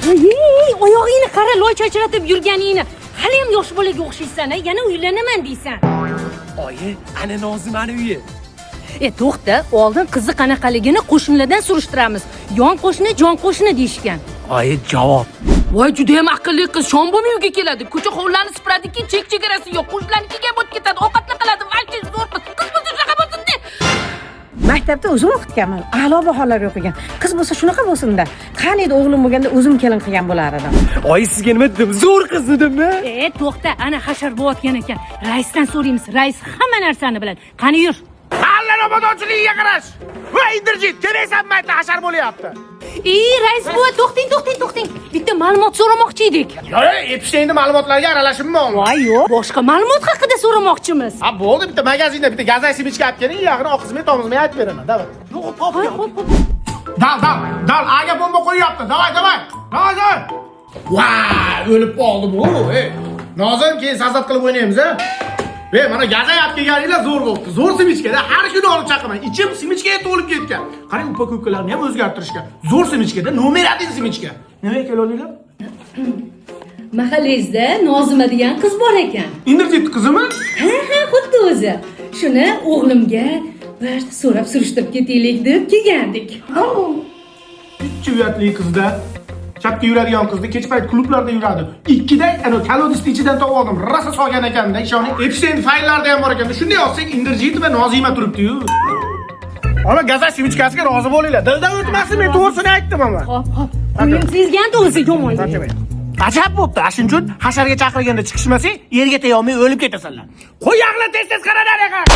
Ey, oyog'ingni qara, loy chachratib yurganingni. Hali ham yosh bolaga o'xshaysan, yana uylanaman deysan. Oyi, ana Nozimani uyi. To'xta, oldin qizi qanaqaligini qo'shnilardan surishtiramiz. Yon qo'shni, jon qo'shni deyishgan. Oyi, javob. Voy, juda ham aqlli qiz. Shom bo'lmay uyga keladi. Ko'cha hovlarini sipiradiki, chek-chegarasi yo'q. Qo'shnilarnikiga bo'lib ketadi. Ovqatni qiladi. Valchi zo'r qiz. Qiz bo'lsa shunaqa bo'lsin-da. Maktabda o'zim o'qitganman. A'lo baholar o'qigan. Qiz bo'lsa shunaqa bo'lsin-da. Qani edi o'g'lim bo'lganda o'zim kelin qilgan bo'lar edim. Oyi, sizga nima dedim? Zo'r qiz dedimmi? To'xta, ana hashar bo'layotgan ekan. Raisdan so'raymiz. Rais hamma narsani biladi. Qani yur. Alla nobodonchiligiga qarash. Va indirjit, keraksan maytda hashar bo'lyapti. Rais buva, to'xting. Bitta ma'lumot so'ramoqchi edik. Epshteynning ma'lumotlarga aralashibman. Voy, yo'q. Boshqa ma'lumot haqida so'ramoqchimiz. Ha, bo'ldi, bitta magazinda bitta gazay simichka olib keling, yaqin oqizmay tomizmay aytib beraman. Davay. Dal, aga bomba qo'yyapti. Davay. Nozim. Voy, o'lib qoldi bu. Nozim, keyin sazat qilib o'ynaymiz, ha? Mana gazay olib kelganinglar zo'r bo'ldi. Zo'r simichkada har kuni olib chaqaman. Ichim simichkaga to'lib ketgan. Qarang, upa-ko'klarni ham o'zgartirishgan. Zo'r simichkada, nomer 1 simichka. Nima keldinglar? Mahallangizda Nozima degan qiz bor ekan. Indirjit qizimi? Ha, xuddi o'zi. Shuni o'g'limga bir so'rab surishtirib ketaylik deb kelgandik. Ikki uyatli qizda. Chapga yuradigan qizni kech payt klublarda yuradi. Ikkiday ana kalodisni ichidan topib oldim. Rosa solgan ekanda, ishoning. Epstein fayllarda ham bor ekan. Shunday olsak Indirjit va Nozima turibdi-yu. Ana gazet simichkasiga rozi bo'linglar. Dildan o'tmasin, men to'g'risini aytdim ama. Hop. Uyim sezgan o'zi yomon. Ajab bo'pti. Shuning uchun hasharga chaqirganda chiqishmasang, yerga tegolmay o'lib ketasanlar. Qo'y aqli tez-tez qaralar ekan.